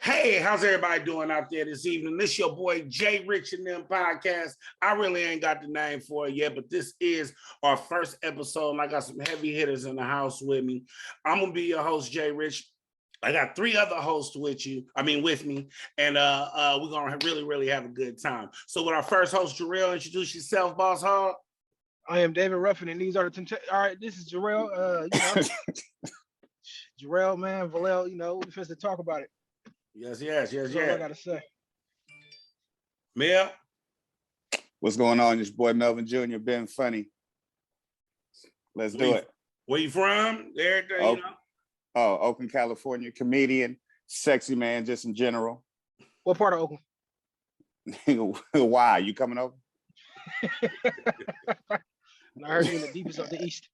Hey, how's everybody doing out there this evening? This your boy Jay Rich and them podcast. I really ain't got the name for it yet, but this is our first episode, and I got some heavy hitters in the house with me. I'm gonna be your host, Jay Rich. I got three other hosts with me, and we're gonna really have a good time. So with our first host, Jerrell, introduce yourself, Boss Hog. I am David Ruffin, and these are the all right. This is Jerrell. Jerrell, man, Valel. We're supposed to talk about it. Yes. That's all I gotta say. Mel. What's going on? This boy Melvin Jr. been funny. Let's do it. Where you from? Everything, Oh, Oakland, California. Comedian, sexy man, just in general. What part of Oakland? Why? You coming over? I heard you in the deepest of the East.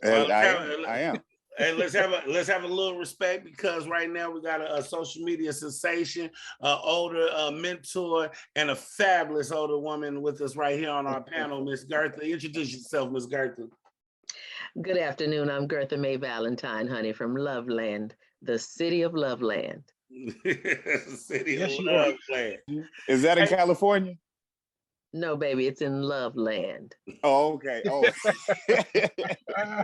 I am. Hey, let's have a little respect, because right now we got a social media sensation, older mentor, and a fabulous older woman with us right here on our panel, Miss Gertha. Introduce yourself, Miss Gertha. Good afternoon. I'm Gertha May Valentine, honey, from Loveland, the city of Loveland. City of Loveland. Is that in California? No, baby, it's in Loveland. Oh, okay. Oh. I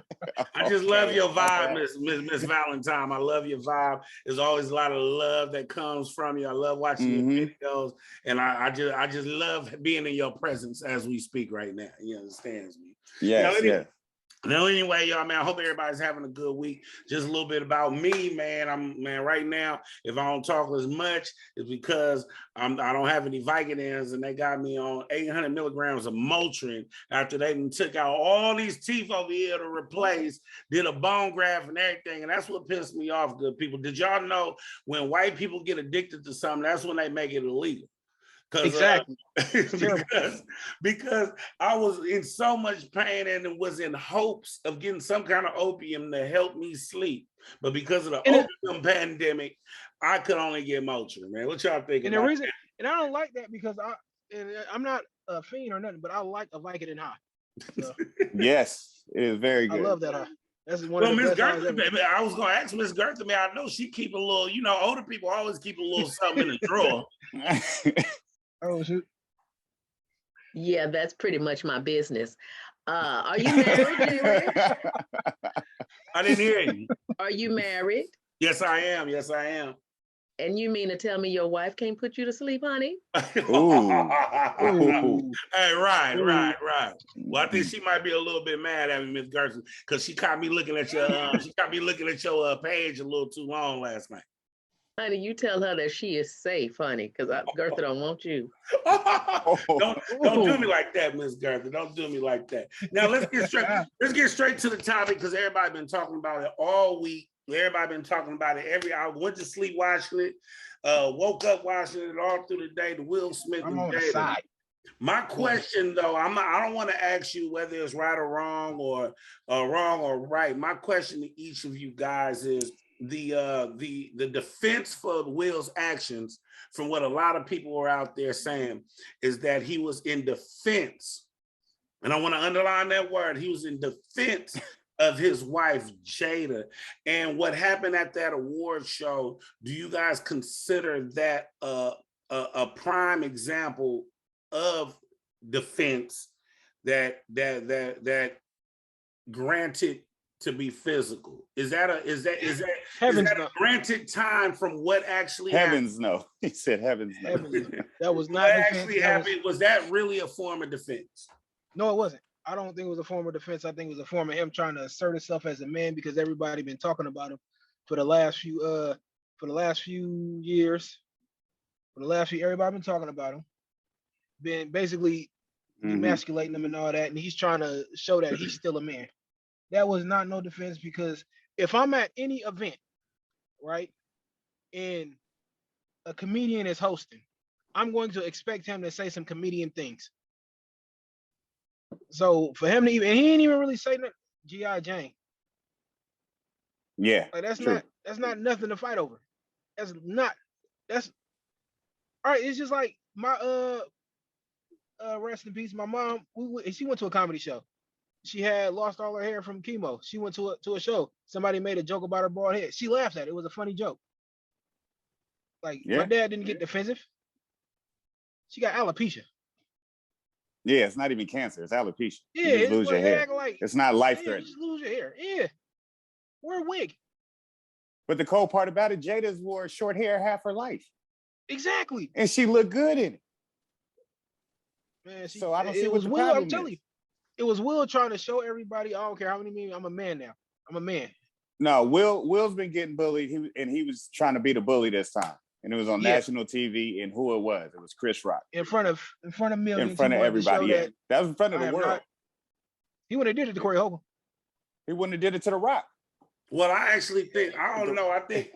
just love your vibe, Miss Valentine. I love your vibe. There's always a lot of love that comes from you. I love watching your videos, and I just love being in your presence as we speak right now. You understand me? Yes. Now, anyway, y'all, man, I hope everybody's having a good week. Just a little bit about me, man. Right now, if I don't talk as much, it's because I don't have any Vicodins, and they got me on 800 milligrams of Motrin after they took out all these teeth over here to replace, did a bone graft and everything, and that's what pissed me off, good people. Did y'all know when white people get addicted to something, that's when they make it illegal? Exactly. Because I was in so much pain and was in hopes of getting some kind of opium to help me sleep. But because of the opium pandemic, I could only get Motrin, man. What y'all think? And the reason, and I don't like that because I'm not a fiend or nothing, but I like a Vicodin high. So, yes, it is very good. I love that high. That's one of the Miss best Gertha, baby, I was gonna ask Miss Gertha, man. I know she keep a little, older people always keep a little something in the drawer. Oh, shoot. Yeah, that's pretty much my business. Are you married, Jerry? I didn't hear you. Are you married? Yes, I am. And you mean to tell me your wife can't put you to sleep, honey? Ooh. Hey, right. Well, I think she might be a little bit mad at me, Miss Gertha, because she caught me looking at your page a little too long last night. Honey, you tell her that she is safe, honey, because Gertha don't want you. Don't do me like that, Miss Gertha. Don't do me like that. Now let's get straight to the topic, because everybody been talking about it all week. Everybody been talking about it I went to sleep watching it, woke up watching it all through the day. The Will Smith. I'm on the side. My question, though, I don't want to ask you whether it's right or wrong or right. My question to each of you guys is the defense for Will's actions, from what a lot of people are out there saying, is that he was in defense, and I want to underline that word. He was in defense of his wife Jada, and what happened at that award show. Do you guys consider that a prime example of defense that granted to be physical? Is that a granted time from what actually heavens happened? No? He said heavens no. That was not what actually happened. Was that really a form of defense? No, it wasn't. I don't think it was a form of defense. I think it was a form of him trying to assert himself as a man, because everybody been talking about him for the last few years. Everybody been talking about him, been basically emasculating him and all that, and he's trying to show that he's still a man. That was not no defense, because if I'm at any event, right, and a comedian is hosting, I'm going to expect him to say some comedian things. So for him to even, and he ain't even really say nothing, G.I. Jane. Yeah. Like that's not nothing to fight over. That's all right. It's just like my rest in peace, my mom, she went to a comedy show. She had lost all her hair from chemo. She went to a show. Somebody made a joke about her bald head. She laughed at it. It was a funny joke. Like Yeah. my dad didn't get defensive. She got alopecia. Yeah, it's not even cancer. It's alopecia. Yeah, You just it's lose your like, hair. act like It's not life yeah, threatening. just lose your hair. Yeah, wear a wig. But the cold part about it, Jada's wore short hair half her life, Exactly, and she looked good in it. man. So I don't see It what was the Will. I'm problem telling is. you, it was Will trying to show everybody. I don't care how many men. I'm a man now. I'm a man. No, Will's been getting bullied, he was trying to be the bully this time, and it was on Yeah. national TV. And who it was Chris Rock In front of millions. in front He of wanted to show everybody. Yeah, that that was in front of I the am world. not. He would have did it to Corey Hogan. He wouldn't have did it to The Rock. Well, I actually think I don't know. I think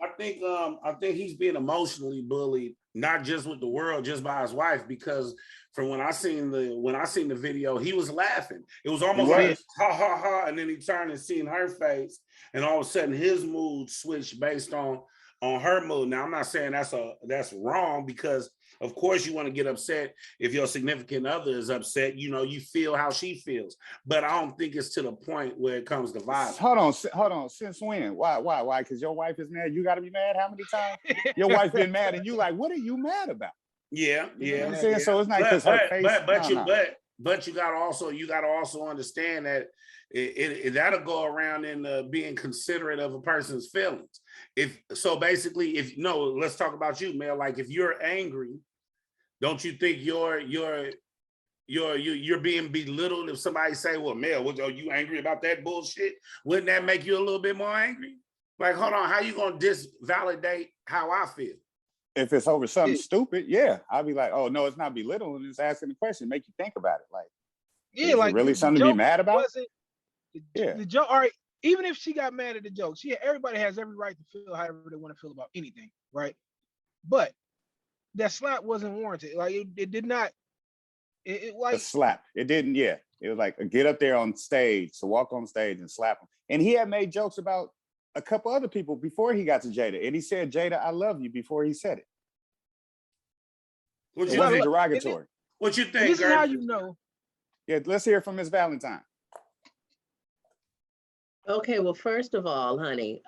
he's being emotionally bullied, not just with the world, just by his wife. Because from when I seen the video, he was laughing. It was almost He like was. ha ha ha, and then he turned and seen her face, and all of a sudden his mood switched based on her mood. Now I'm not saying that's wrong, because of course you want to get upset if your significant other is upset. You know, you feel how she feels, but I don't think it's to the point where it comes to violence. Hold on. Since when? Why? Because your wife is mad. You got to be mad. How many times your wife been mad, and you like, what are you mad about? Yeah, You know yeah. what I'm saying? Yeah. So it's not because her face. But you gotta also understand that that'll go around in being considerate of a person's feelings. Let's talk about you, Mel. Like if you're angry, don't you think you're being belittled if somebody say, well, Mel, are you angry about that bullshit? Wouldn't that make you a little bit more angry? Like, hold on, how you gonna disvalidate how I feel? If it's over something stupid, yeah, I'll be like, oh no, it's not belittling, it's asking the question, make you think about it. Like, Yeah, is like it really something to be mad about? The joke. All right, even if she got mad at the jokes, everybody has every right to feel however they want to feel about anything, right? But that slap wasn't warranted. Like it did not. It like a slap. It didn't. Yeah, it was like get up there on stage, to walk on stage and slap him. And he had made jokes about a couple other people before he got to Jada, and he said, "Jada, I love you," before he said it. It wasn't derogatory. What you think? This is how you know. Yeah, let's hear from Ms. Valentine. Okay, well, first of all, honey,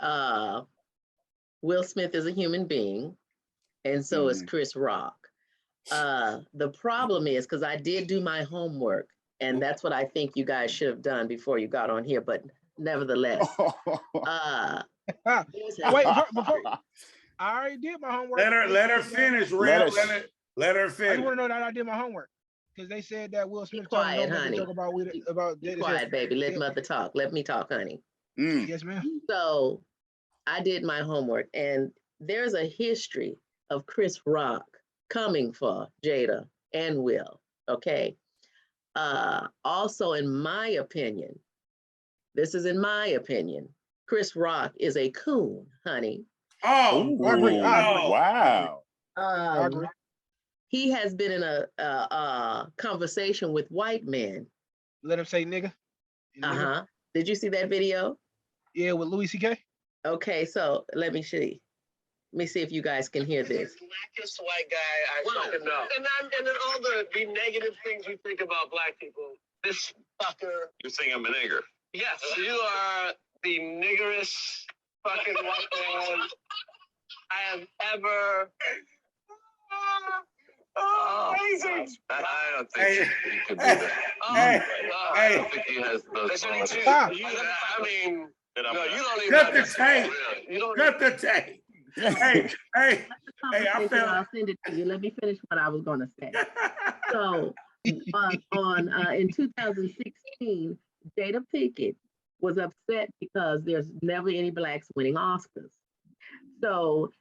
Will Smith is a human being, and so is Chris Rock. The problem is, because I did do my homework, and that's what I think you guys should have done before you got on here, but nevertheless. Wait, before I already did my homework. Let her finish, Real. Let her finish. I just want to know that I did my homework, because they said that Will Smith quiet, honey. joke about Quiet, baby. Let mother talk. Let me talk, honey. Yes, ma'am. So I did my homework, and there's a history of Chris Rock coming for Jada and Will. Okay. Also, in my opinion, this is in my opinion, Chris Rock is a coon, honey. Oh, I agree. Wow. I agree. He has been in a conversation with white men. Let him say nigga. Did you see that video? Yeah, with Louis C.K. Okay, so let me see. Let me see if you guys can hear this. Blackest white guy I fucking know. And then all the negative things you think about black people. This fucker. You think I'm a nigger? Yes, you are the niggerest fucking white man I have ever. Oh, amazing! I don't think he could be that. I don't think he has those. I mean, no, you don't even. Cut the tape. Cut the tape. Hey, I felt. I'll send it to you. Let me finish what I was going to say. So, in 2016, Jada Pinkett was upset because there's never any blacks winning Oscars. So,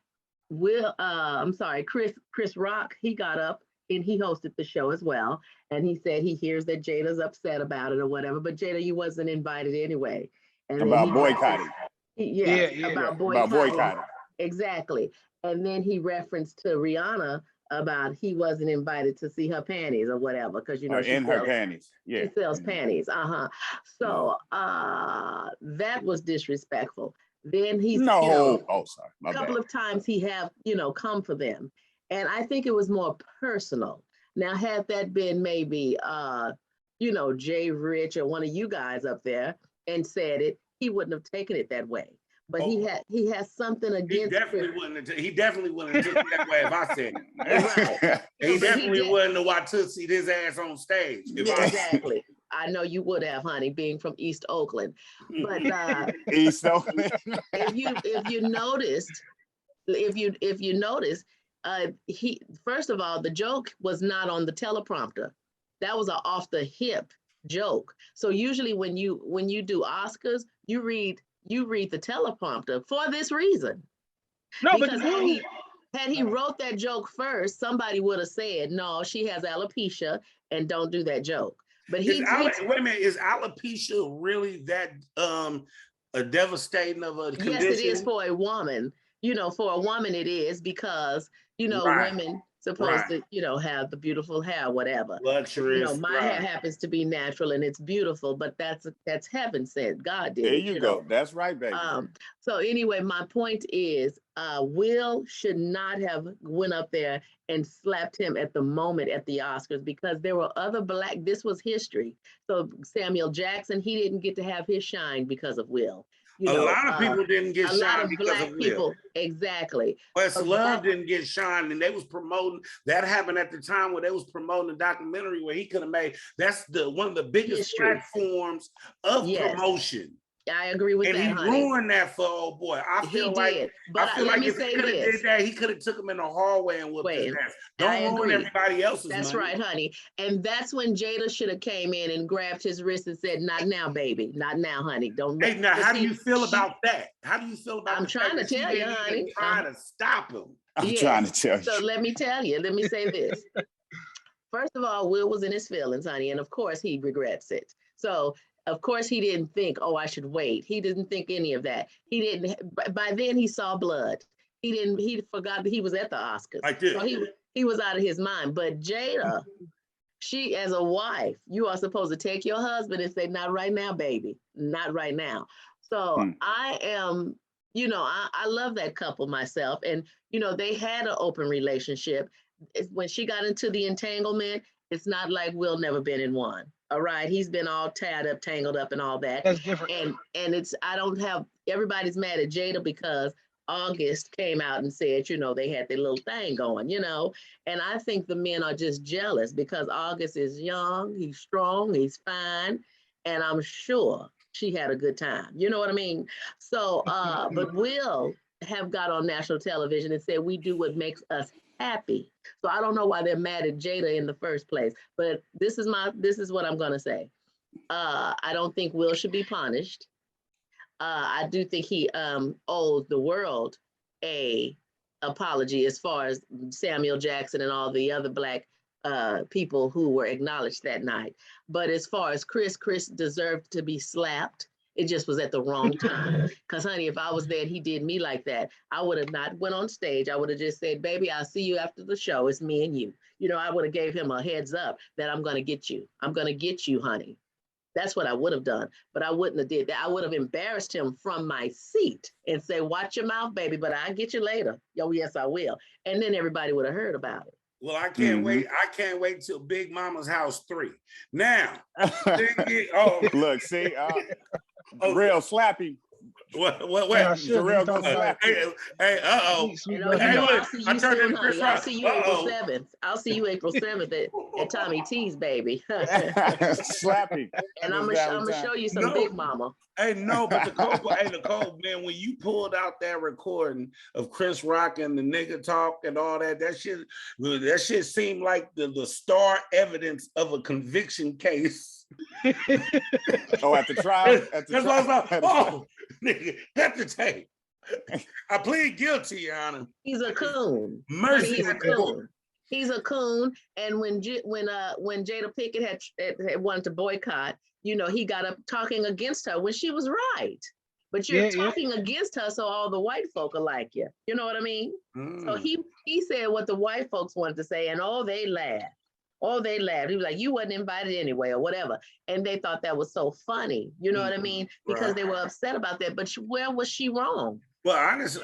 Chris Rock, he got up and he hosted the show as well, and he said he hears that Jada's upset about it or whatever, but Jada, you wasn't invited anyway. And about boycotting. About boycotting. Exactly. And then he referenced to Rihanna about he wasn't invited to see her panties or whatever, because you know her panties. Yeah, she sells panties. So that was disrespectful. Then he's a couple of times he have come for them, and I think it was more personal. Now, had that been maybe Jay Rich or one of you guys up there and said it, he wouldn't have taken it that way. but he has something He against definitely Chris. wouldn't have. He definitely wouldn't have took it that way if I said it. Right. He No, but definitely did. wouldn't have Watusied his ass on stage. If I Exactly. I know you would have, honey, being from East Oakland. But East Oakland. if you noticed, if you notice, he first of all, the joke was not on the teleprompter. That was an off the hip joke. So usually when you do Oscars, you read the teleprompter for this reason. No, but Because had he wrote that joke first, somebody would have said, no, she has alopecia and don't do that joke. But wait a minute, is alopecia really that a devastating of a condition? Yes, it is for a woman. For a woman it is because, Right. women supposed to, have the beautiful hair, whatever. Luxurious. My hair happens to be natural and it's beautiful, but that's heaven sent. God did There it. you go. That's right, baby. So anyway, my point is, Will should not have went up there and slapped him at the moment at the Oscars because there were other this was history. So Samuel Jackson, he didn't get to have his shine because of Will. A lot of people didn't get shine because of Will. Exactly. Questlove didn't get shine, and they was promoting. That happened at the time where they was promoting a documentary where he could have made. That's one of the biggest platforms of promotion. I agree with that, and he ruined that for old boy. I feel like if he could have did that, he could have took him in the hallway and whooped his ass. Don't ruin everybody else's That's money. right, honey. And that's when Jada should have came in and grabbed his wrist and said, "Not now, baby. Not now, honey. Don't." Hey, now how do you feel about that? How do you feel about? I'm trying to tell you, honey. Trying to stop him. I'm trying to tell you. So let me tell you. Let me say this. First of all, Will was in his feelings, honey, and of course he regrets it. So. Of course, he didn't think, oh, I should wait. He didn't think any of that. He didn't. By then, he saw blood. He forgot that he was at the Oscars. I did. So he was out of his mind. But Jada, she, as a wife, you are supposed to take your husband and say, not right now, baby. Not right now. So I am, I love that couple myself. And, they had an open relationship. When she got into the entanglement, it's not like Will never been in one. All right, he's been all tied up, tangled up, and all that. That's different. And it's everybody's mad at Jada because August came out and said, they had their little thing going, And I think the men are just jealous because August is young, he's strong, he's fine, and I'm sure she had a good time. You know what I mean? So, but Will have got on national television and said we do what makes us happy. So I don't know why they're mad at Jada in the first place, but this is what I'm gonna say. I don't think Will should be punished. I do think he owes the world a apology as far as Samuel Jackson and all the other Black people who were acknowledged that night. But as far as Chris deserved to be slapped. It just was at the wrong time. Because, honey, if I was there and he did me like that, I would have not went on stage. I would have just said, baby, I'll see you after the show. It's me and you. I would have gave him a heads up that I'm going to get you. I'm going to get you, honey. That's what I would have done. But I wouldn't have did that. I would have embarrassed him from my seat and say, watch your mouth, baby, but I'll get you later. Oh, yes, I will. And then everybody would have heard about it. Well, I can't wait. I can't wait till Big Mama's House 3. Now, look, see, Jarrell slap him. What? Jarrell gonna slap him. Hey, I turned into Chris Rock. I'll see you April 7th. I'll see you April 7th at Tommy T's, baby. Slap him. And I'm gonna show you some Big Mama. Hey, no, but Nicole, man, when you pulled out that recording of Chris Rock and the nigga talk and all that, that shit seemed like the star evidence of a conviction case. Oh, at the trial? Nigga, cut the tape. I plead guilty, Your Honor. He's a coon. Mercy. He's a coon. He's a coon. And when Jada Pinkett had wanted to boycott, he got up talking against her when she was right. But you're talking against her, so all the white folk are like you. You know what I mean? So he said what the white folks wanted to say, and they laughed. They laughed. He was like, you wasn't invited anyway, or whatever. And they thought that was so funny. You know what I mean? Because they were upset about that. But where was she wrong? Well, honestly,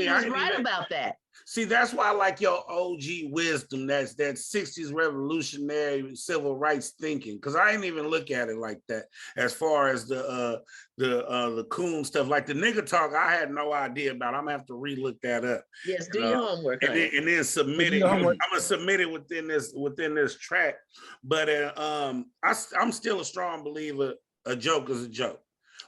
She I was ain't right even about that. see. That's why I like your OG wisdom. That's that '60s revolutionary civil rights thinking. Because I ain't even look at it like that. As far as the coon stuff, like the nigga talk, I had no idea about. I'm gonna have to relook that up. Yes, do your homework, And honey. then submit Do it. your I'm homework. gonna submit it within this track. But I'm still a strong believer. A joke is a joke.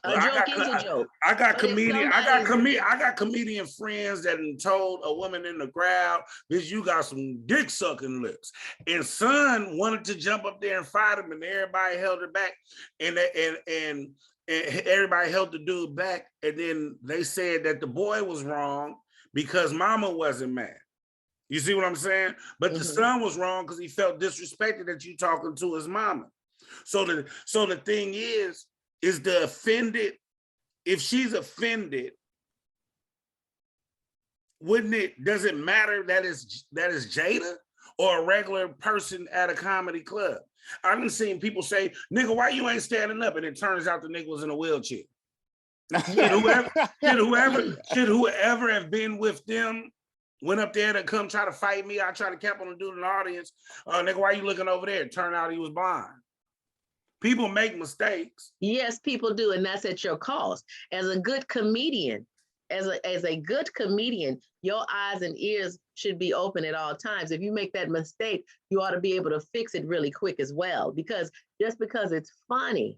A joke is a joke. I got But if I got comedian friends that told a woman in the crowd, "Bitch, you got some dick sucking lips." And son wanted to jump up there and fight him, and everybody held her back, and everybody held the dude back. And then they said that the boy was wrong because mama wasn't mad. You see what I'm saying? But the son was wrong because he felt disrespected that you talking to his mama. So the thing is the offended, if she's offended, does it matter that is Jada or a regular person at a comedy club? I've been seeing people say, "Nigga, why you ain't standing up?" And it turns out the nigga was in a wheelchair. Should whoever have been with them went up there to come try to fight me? I try to cap on the dude in the audience. Nigga, why you looking over there? It turned out he was blind. People make mistakes. Yes, people do, and that's at your cost. As a good comedian, as a good comedian, your eyes and ears should be open at all times. If you make that mistake, you ought to be able to fix it really quick as well. Because just because it's funny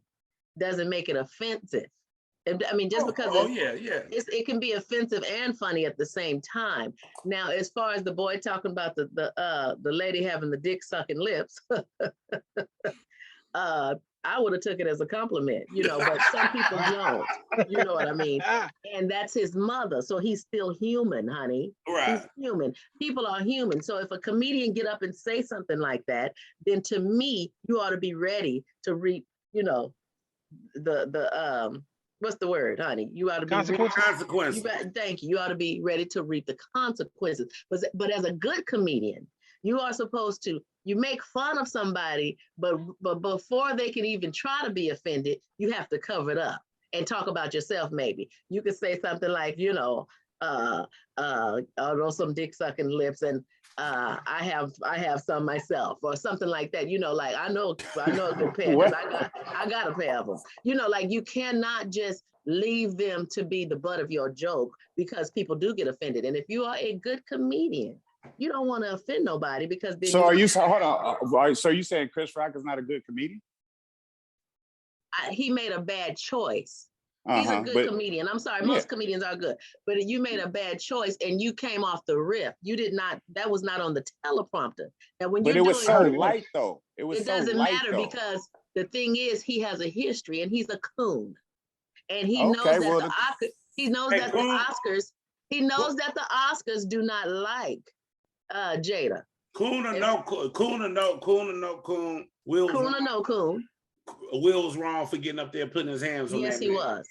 doesn't make it offensive. I mean, just because it can be offensive and funny at the same time. Now, as far as the boy talking about the lady having the dick sucking lips, I would have took it as a compliment, but some people don't, you know what I mean? And that's his mother. So he's still human, honey. Right. He's human. People are human. So if a comedian get up and say something like that, then to me, you ought to be ready to reap, what's the word, honey? You ought to be consequences. Thank you. You ought to be ready to reap the consequences. But as a good comedian, you are supposed to, you make fun of somebody, but before they can even try to be offended, you have to cover it up and talk about yourself. Maybe you could say something like, although some dick sucking lips, and I have some myself, or something like that. Like I know a good pair because I got a pair of them. Like you cannot just leave them to be the butt of your joke, because people do get offended. And if you are a good comedian, you don't want to offend nobody, because then so hold on. So you saying Chris Rock is not a good comedian? He made a bad choice. He's a good comedian. I'm sorry, most comedians are good, but you made a bad choice and you came off the rip. You did not. That was not on the teleprompter. Now, when but it was so light though. It doesn't matter because the thing is, he has a history and he's a coon, and he knows that he knows that the Oscars do not like Jada. Coon or no coon. Will was wrong for getting up there putting his hands on that. Yes, he was.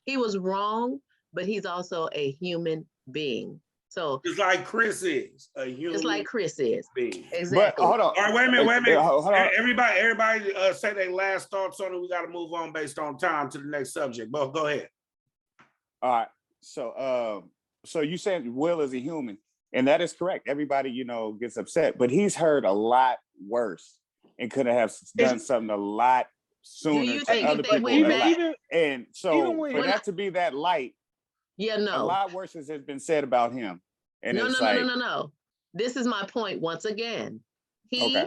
He was wrong, but he's also a human being. So it's like Chris is a human. It's like Chris is. Being. Exactly. But hold on. All right, wait a minute. Hold on. Everybody say their last thoughts on it. We got to move on based on time to the next subject. But go ahead. All right. So you said Will is a human, and that is correct. Everybody, gets upset, but he's heard a lot worse and could have done something a lot sooner to other people. And so for that to be that light, a lot worse has been said about him. And no. This is my point once again. He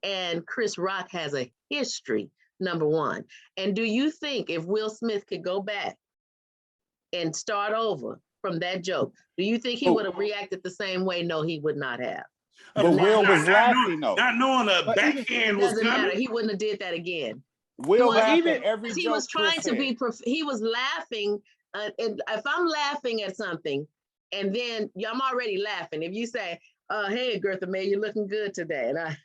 and Chris Rock has a history, number one. And do you think if Will Smith could go back and start over from that joke, do you think he would have reacted the same way? No, he would not have. But Will was laughing though. Not knowing a backhand was coming. Matter. He wouldn't have did that again. Will laughed at every joke. He was trying to be. He was laughing. And if I'm laughing at something, and then I'm already laughing. If you say, "Hey, Gertha May, you're looking good today," and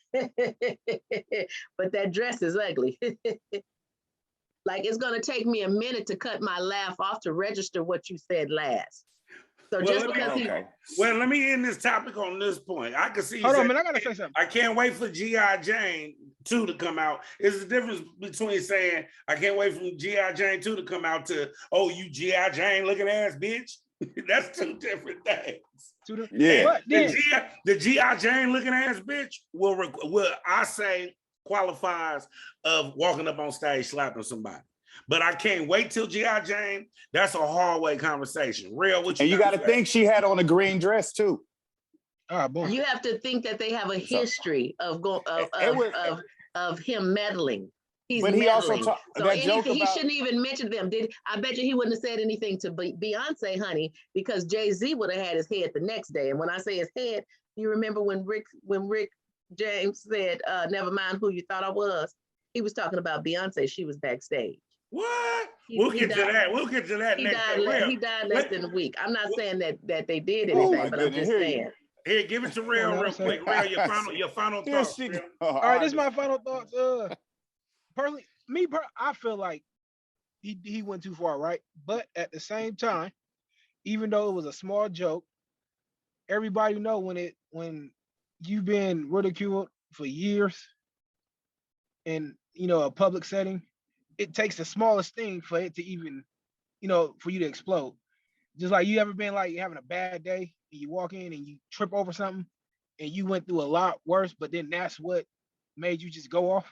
but that dress is ugly. Like it's gonna take me a minute to cut my laugh off to register what you said last. So Well, just let me, because he, Okay. well, let me end this topic on this point. I can see you Hold on, say, man. I gotta say something. I can't wait for G.I. Jane 2 to come out. It's the difference between saying I can't wait for G.I. Jane 2 to come out to, oh, you G.I. Jane looking ass bitch. That's two different things. Yeah. But then, The G.I. Jane looking ass bitch will I say qualifies of walking up on stage slapping somebody. But I can't wait till G.I. Jane. That's a hallway conversation. Real, what you And you got to think she had on a green dress too. boom. you have to think that they have a history of of him meddling. He's But he also meddling. talked So that joke anything, he about. shouldn't even mention them. I bet you he wouldn't have said anything to Beyonce, honey, because Jay-Z would have had his head the next day. And when I say his head, you remember when Rick James said, never mind who you thought I was. He was talking about Beyonce. She was backstage. What? We'll get to that. We'll get to that He next died. He died less than a week. I'm not saying that they did anything, but I'm just saying. Here, give it to Real quick. Real, your final thoughts. All right, this is my final thoughts. Personally, I feel like he went too far, right? But at the same time, even though it was a small joke, everybody know when you've been ridiculed for years in a public setting, it takes the smallest thing for it to even, for you to explode. Just like you ever been like having a bad day and you walk in and you trip over something and you went through a lot worse, but then that's what made you just go off.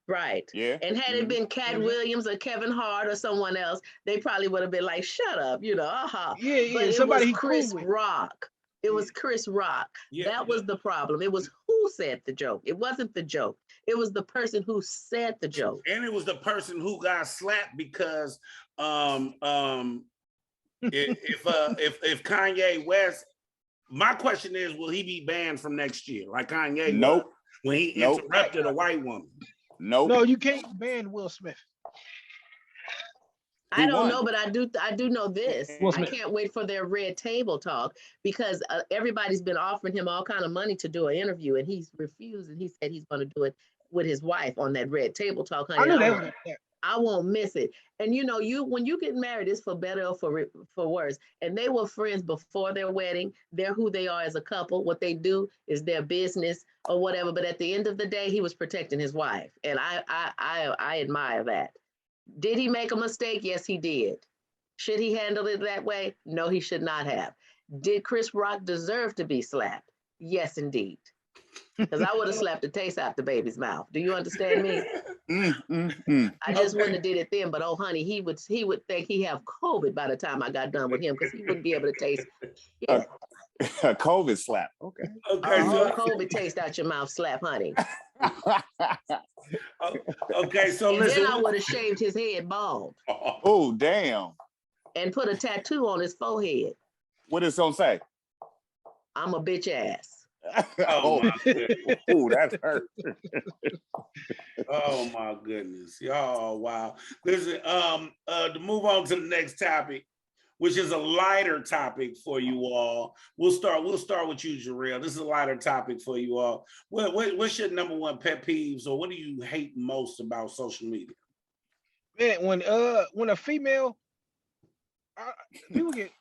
Right. Yeah. And had it been Cat Williams or Kevin Hart or someone else, they probably would have been like, shut up, Yeah, But it somebody was Chris cool with. Rock. It was Chris Rock. That was the problem. It was who said the joke. It wasn't the joke. It was the person who said the joke. And it was the person who got slapped because if Kanye West, my question is, will he be banned from next year like Kanye was when he interrupted a white woman? No, you can't ban Will Smith. I don't know, but I do know this. I can't wait for their red table talk because everybody's been offering him all kind of money to do an interview, and he's refused. And he said he's going to do it with his wife on that red table talk. Honey, I won't miss it. And when you get married, it's for better or for worse. And they were friends before their wedding. They're who they are as a couple. What they do is their business or whatever. But at the end of the day, he was protecting his wife, and I admire that. Did he make a mistake? Yes, he did. Should he handle it that way? No, he should not have. Did Chris Rock deserve to be slapped? Yes, indeed. Because I would have slapped the taste out the baby's mouth. Do you understand me? I just wouldn't have did it then. But oh, honey, he would think he have COVID by the time I got done with him because he wouldn't be able to taste it. A COVID slap. Okay. So COVID taste out your mouth slap, honey. Okay, so and listen. Then I would have shaved his head bald. Oh, damn. And put a tattoo on his forehead. What is it gonna say? I'm a bitch ass. Oh, that hurt. Oh my goodness. Oh wow. Listen, to move on to the next topic, which is a lighter topic for you all. We'll start with you, JERRELL. This is a lighter topic for you all. What's your number one pet peeves, or what do you hate most about social media? Man, when a female, people get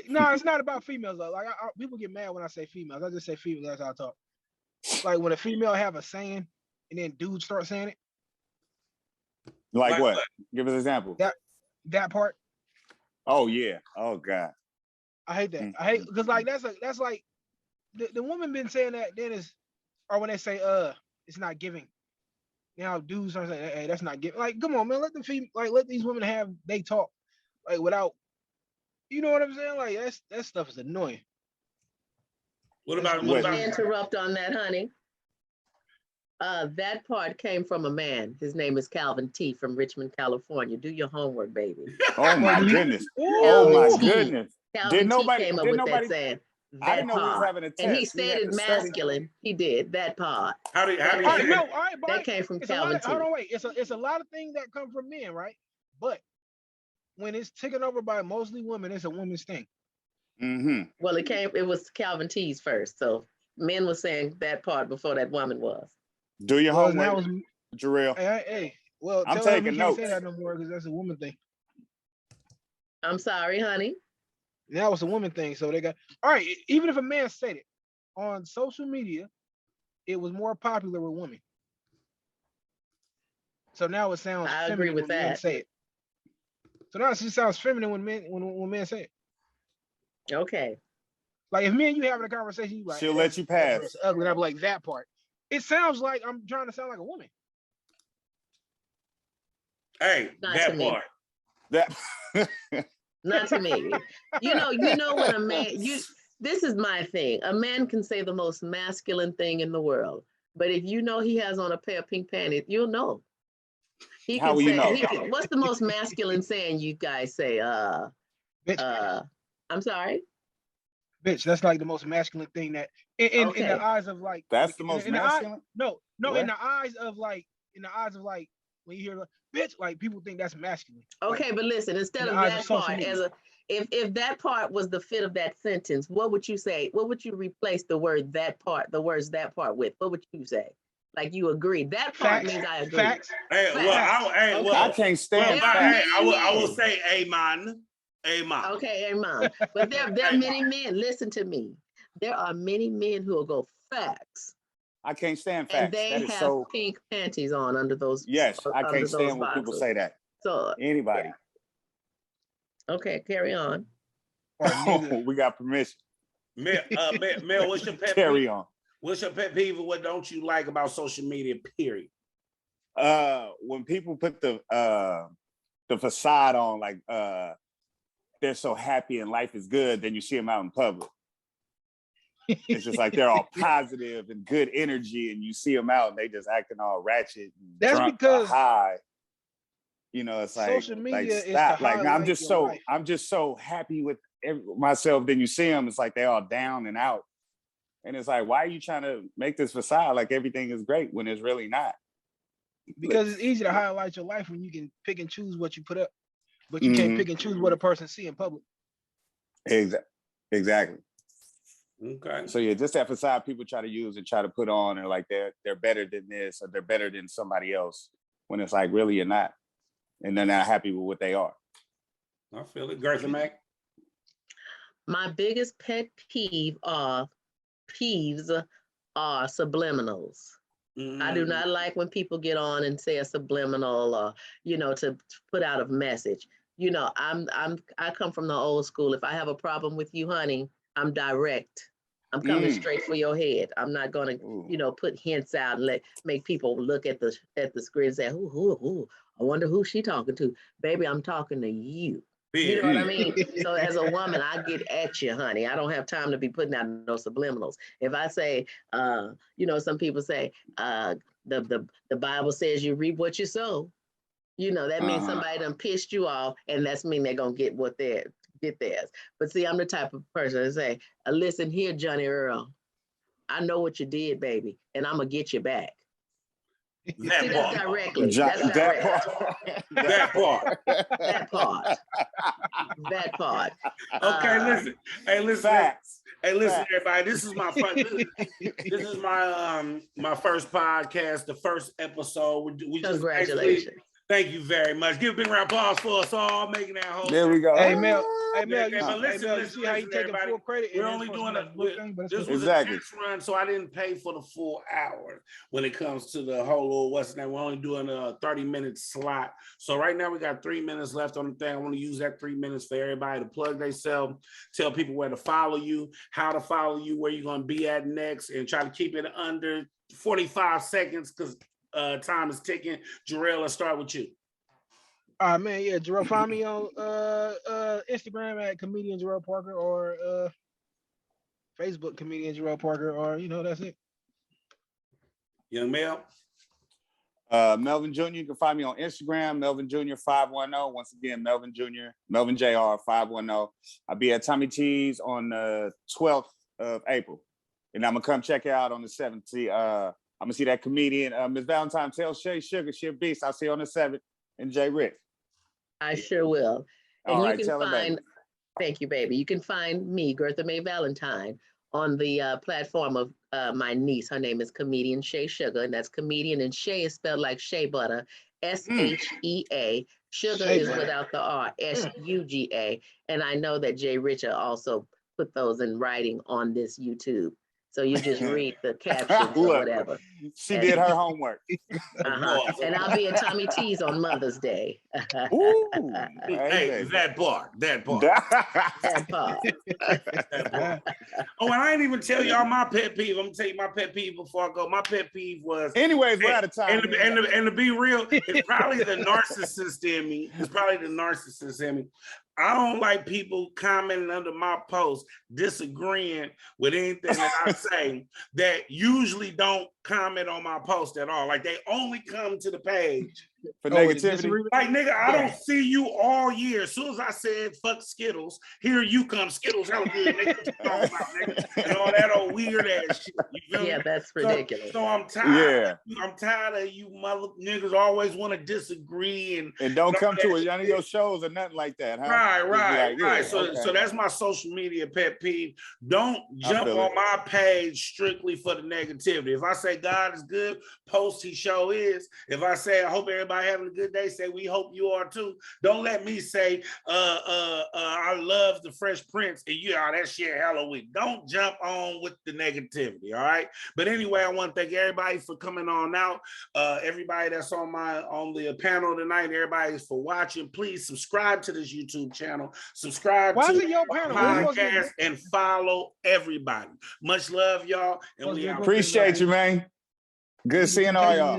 no, it's not about females though. Like people get mad when I say females. I just say females. That's how I talk. Like when a female have a saying and then dudes start saying it. Like what? Give us an example. That part. Oh yeah. Oh God. I hate that. I hate because like that's like the woman been saying that then or when they say it's not giving. Now dudes are saying, hey, that's not giving. Like, come on, man, let these women have they talk like without, you know what I'm saying? Like that stuff is annoying. What about interrupt on that, honey? That part came from a man. His name is Calvin T from Richmond, California. Do your homework, baby. Oh my goodness. Oh my goodness. Calvin T came up with that saying. I didn't know we was having a test. And he said it masculine. He did that part. How do you that came from Calvin T. Hold on, wait. It's a lot of things that come from men, right? But when it's taken over by mostly women, it's a woman's thing. Mm-hmm. Well, it was Calvin T's first. So men were saying that part before that woman was. Do your homework, JERRELL. Hey, well, I'm taking notes. Can't say that no more because that's a woman thing. I'm sorry, honey. And that was a woman thing. So they got all right. Even if a man said it on social media, it was more popular with women. So now it sounds I agree feminine with when men that. say it. So now it just sounds feminine when men say it. Okay. Like if me and you having a conversation, you like, She'll let you pass. It's ugly. And I'm like that part. It sounds like I'm trying to sound like a woman. Hey, Not that to me. part. That Not to me. You know when a man, this is my thing. A man can say the most masculine thing in the world, but if you know he has on a pair of pink panties, you'll know. He How can will you know? what's the most masculine saying you guys say? Bitch. I'm sorry. Bitch, that's like the most masculine thing that in Okay. the eyes of like That's the most in the eye, masculine? no, What? in the eyes of like when you hear like bitch, like people think that's masculine. Okay, Like, but listen, instead in of the eyes that of social part, media. if that part was the fit of that sentence, what would you say? What would you replace the words that part with? What would you say? Like you agree. That part Facts, means I agree. facts. Hey, well, Okay. I can't stand There are facts. many I will men. say amen. Amen. Okay, amen. But there are many men. Listen to me. There are many men who will go facts, I can't stand and facts. they That is have so. pink panties on under those. Yes, I under can't those stand when people boxes. say that. So Anybody. okay, carry on. Or nigga. We got permission. Mel, what's your pet Carry peeve? on. What's your pet peeve? What don't you like about social media? Period. When people put the facade on, like they're so happy and life is good, then you see them out in public. It's just like they're all positive and good energy, and you see them out and they just acting all ratchet and That's drunk because or high. You know, it's like social media is stop. to Like now, highlight your life. I'm just so happy with myself. Then you see them, it's like they're all down and out, and it's like, why are you trying to make this facade like everything is great when it's really not? Because it's easy to highlight your life when you can pick and choose what you put up, but you can't pick and choose what a person see in public. Exactly. Okay. So yeah, just that facade people try to use and try to put on, and like they're better than this or they're better than somebody else, when it's like really you're not, and they're not happy with what they are. I feel it. Gertha Mac. My biggest pet peeves are subliminals. I do not like when people get on and say a subliminal or, to put out a message. I come from the old school. If I have a problem with you, honey, I'm direct. I'm coming straight for your head. I'm not gonna, put hints out and make people look at the screen and say, who, I wonder who she talking to. Baby, I'm talking to you. You know what I mean? So as a woman, I get at you, honey. I don't have time to be putting out no subliminals. If I say, some people say, the Bible says you reap what you sow. That means somebody done pissed you off, and that's mean they're gonna get theirs. But see, I'm the type of person to say, listen here, Johnny Earl, I know what you did, baby, and I'm gonna get you back. That part. Directly. That part. Okay, listen. Hey, listen. Facts. Hey, listen, everybody. This is my this is my my first podcast, the first episode. We Congratulations. Thank you very much. Give a big round of applause for us all making that whole. There we go. Hey Mel, Listen, see how you taking full credit? We're only doing this was a test run, so I didn't pay for the full hour when it comes to the whole what's name. We're only doing a 30-minute slot. So right now we got 3 minutes left on the thing. I want to use that 3 minutes for everybody to plug themselves, tell people where to follow you, how to follow you, where you're gonna be at next, and try to keep it under 45 seconds because time is ticking. Jerrell, let's start with you. Man, yeah, Jerrell, find me on Instagram at comedian Jerrell Parker, or Facebook comedian Jerrell Parker, or that's it. Young Mel. Melvin Jr. You can find me on Instagram, Melvin Jr. 510. Once again, Melvin Jr. Melvin Jr. 510. I'll be at Tommy T's on the 12th of April, and I'm gonna come check it out on the 7th. I'm gonna see that comedian, Ms. Valentine. Tell Shay Sugar, she a beast. I'll see you on the 7th. And Jay Rick. I sure will. And all you right, can tell her, find, baby. thank you, baby. You can find me, Gertha May Valentine, on the platform of my niece. Her name is comedian Shay Sugar, and that's comedian, and Shay is spelled like shea butter, SHEA. Sugar is without the R, SUGA. And I know that Jay Richer also put those in writing on this YouTube. So you just read the captions or Look, whatever. she did her homework. And I'll be at Tommy T's on Mother's Day. Ooh, Hey, baby. that part. That part. Oh, and I ain't even tell y'all my pet peeve. I'm gonna tell you my pet peeve before I go. My pet peeve was. Anyways, we're out of time. And to be real, it's probably the narcissist in me. It's probably the narcissist in me. I don't like people commenting under my post, disagreeing with anything that I say that usually don't comment on my post at all. Like they only come to the page for negativity. Like, nigga, I don't see you all year. As soon as I said fuck Skittles, here you come. Skittles, hella good, nigga. About, nigga. And all that old weird ass shit. You feel Yeah, me? that's ridiculous. So I'm tired. Yeah. I'm tired of you mother niggas always want to disagree and don't come to none of your shows or nothing like that, huh? Right. Yeah, So okay. so that's my social media pet peeve. Don't jump on my page strictly for the negativity. If I say God is good, post he show is. If I say I hope everybody having a good day, say we hope you are too. Don't let me say I love the Fresh Prince and you are that shit Halloween. Don't jump on with the negativity, all right? But anyway, I want to thank everybody for coming on out. Everybody that's on the panel tonight, everybody for watching. Please subscribe to this YouTube channel. Subscribe to the podcast and follow everybody. Much love, y'all. And we appreciate you, man. Good seeing all y'all.